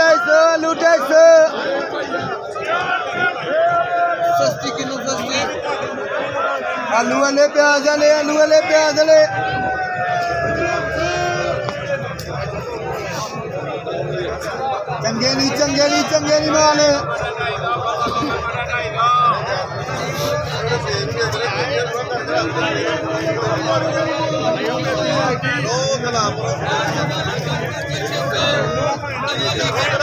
ढाई सौ सस्ती किलो सस्ती आलू वाले प्याज वाले चंगे नहीं माल दो